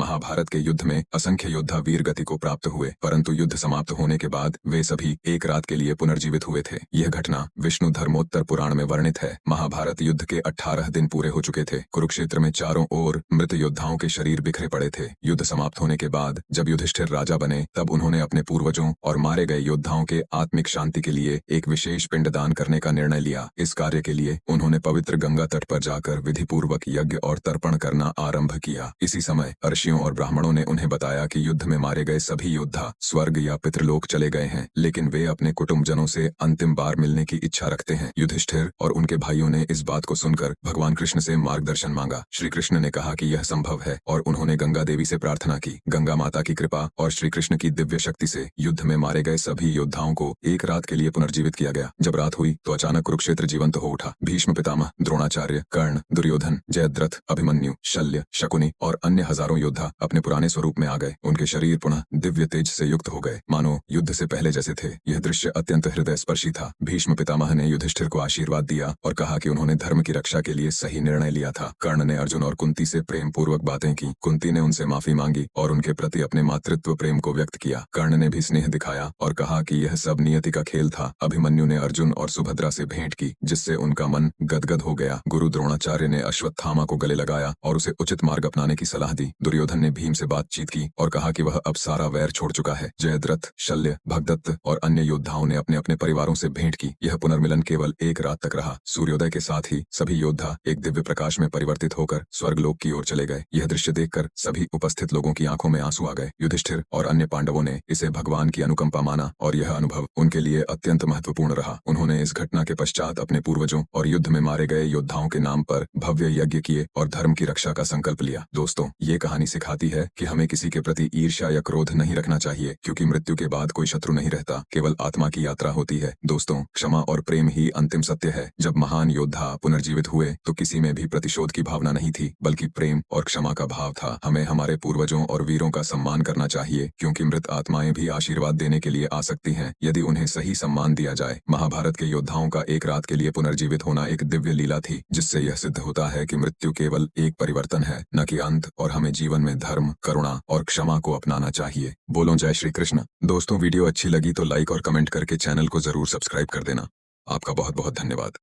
महाभारत के युद्ध में असंख्य योद्धा वीर गति को प्राप्त हुए, परंतु युद्ध समाप्त होने के बाद वे सभी एक रात के लिए पुनर्जीवित हुए थे। यह घटना विष्णु धर्मोत्तर पुराण में वर्णित है। महाभारत युद्ध के 18 दिन पूरे हो चुके थे। कुरुक्षेत्र में चारों ओर मृत योद्धाओं के शरीर बिखरे पड़े थे। युद्ध समाप्त होने के बाद जब युधिष्ठिर राजा बने, तब उन्होंने अपने पूर्वजों और मारे गए योद्धाओं के आत्मिक शांति के लिए एक विशेष पिंडदान करने का निर्णय लिया। इस कार्य के लिए उन्होंने पवित्र गंगा तट पर जाकर विधि पूर्वक यज्ञ और तर्पण करना आरंभ किया। इसी समय ऋषियों और ब्राह्मणों ने उन्हें बताया कि युद्ध में मारे गए सभी योद्धा स्वर्ग या पितृलोक चले गए हैं, लेकिन वे अपने कुटुंबजनों से अंतिम बार मिलने की इच्छा रखते हैं। युधिष्ठिर और उनके भाइयों ने इस बात को सुनकर भगवान कृष्ण से मार्गदर्शन मांगा। श्री कृष्ण ने कहा कि यह संभव है और उन्होंने गंगा देवी से प्रार्थना की। गंगा माता की कृपा और श्री कृष्ण की दिव्य शक्ति से युद्ध में मारे गए सभी योद्धाओं को एक रात के लिए पुनर्जीवित किया गया। जब रात हुई तो अचानक कुरुक्षेत्र जीवंत हो उठा। भीष्म पितामह, द्रोणाचार्य, कर्ण, दुर्योधन, जयद्रथ, अभिमन्यु, शल्य, शकुनी और अन्य हजारों योद्धा अपने पुराने स्वरूप में आ गए। उनके शरीर पुनः दिव्य तेज से युक्त हो गए, मानो युद्ध से पहले जैसे थे। यह दृश्य अत्यंत हृदय स्पर्शी था। भीष्म पितामह ने युधिष्ठिर को आशीर्वाद दिया और कहा कि उन्होंने धर्म की रक्षा के लिए सही निर्णय लिया था। कर्ण ने अर्जुन और कुंती से प्रेम पूर्वक बातें की। कुंती ने उनसे माफी मांगी और उनके प्रति अपने मातृत्व प्रेम को व्यक्त किया। कर्ण ने भी स्नेह दिखाया और कहा कि यह सब नियति का खेल था। अभिमन्यु ने अर्जुन और सुभद्रा से भेंट की, जिससे उनका मन गदगद हो गया। गुरु द्रोणाचार्य ने अश्वत्थामा को गले लगाया और उसे उचित मार्ग अपनाने की सलाह दी। दुर्योधन ने भीम से बातचीत की और कहा कि वह अब सारा वैर छोड़ चुका है। जयद्रथ, शल्य, भगदत्त और अन्य योद्धाओं ने अपने अपने परिवारों से भेंट की। यह पुनर्मिलन केवल एक रात तक रहा। सूर्योदय के साथ ही सभी योद्धा एक दिव्य प्रकाश में परिवर्तित होकर स्वर्गलोक की ओर चले गए। यह दृश्य देखकर सभी उपस्थित लोगों की आंखों में आंसू आ गए। युधिष्ठिर और अन्य पांडवों ने इसे भगवान की अनुकंपा माना और यह अनुभव उनके लिए अत्यंत महत्वपूर्ण रहा। उन्होंने इस घटना के पश्चात अपने पूर्वजों और युद्ध में मारे गए योद्धाओं के नाम पर भव्य यज्ञ किए और धर्म की रक्षा का संकल्प लिया। दोस्तों, ये कहानी सिखाती है कि हमें किसी के प्रति ईर्ष्या या क्रोध नहीं रखना चाहिए, क्योंकि मृत्यु के बाद कोई शत्रु नहीं रहता, केवल आत्मा की यात्रा होती है। दोस्तों, क्षमा और प्रेम ही अंतिम सत्य है। जब महान योद्धा पुनर्जीवित हुए तो किसी में भी प्रतिशोध की भावना नहीं थी, बल्कि प्रेम और क्षमा का भाव था। हमें हमारे पूर्वजों और वीरों का सम्मान करना चाहिए, क्योंकि मृत आत्माएं भी आशीर्वाद देने के लिए आ सकती हैं, यदि उन्हें सही सम्मान दिया जाए। महाभारत के योद्धाओं का एक रात के लिए पुनर्जीवित होना एक दिव्य लीला थी, जिससे यह सिद्ध होता है कि मृत्यु केवल एक परिवर्तन है, न कि अंत, और हमें जीवन में धर्म, करुणा और क्षमा को अपनाना चाहिए। बोलो जय श्री कृष्ण। दोस्तों, वीडियो अच्छी लगी तो लाइक और कमेंट करके चैनल को जरूर सब्सक्राइब कर देना। आपका बहुत बहुत धन्यवाद।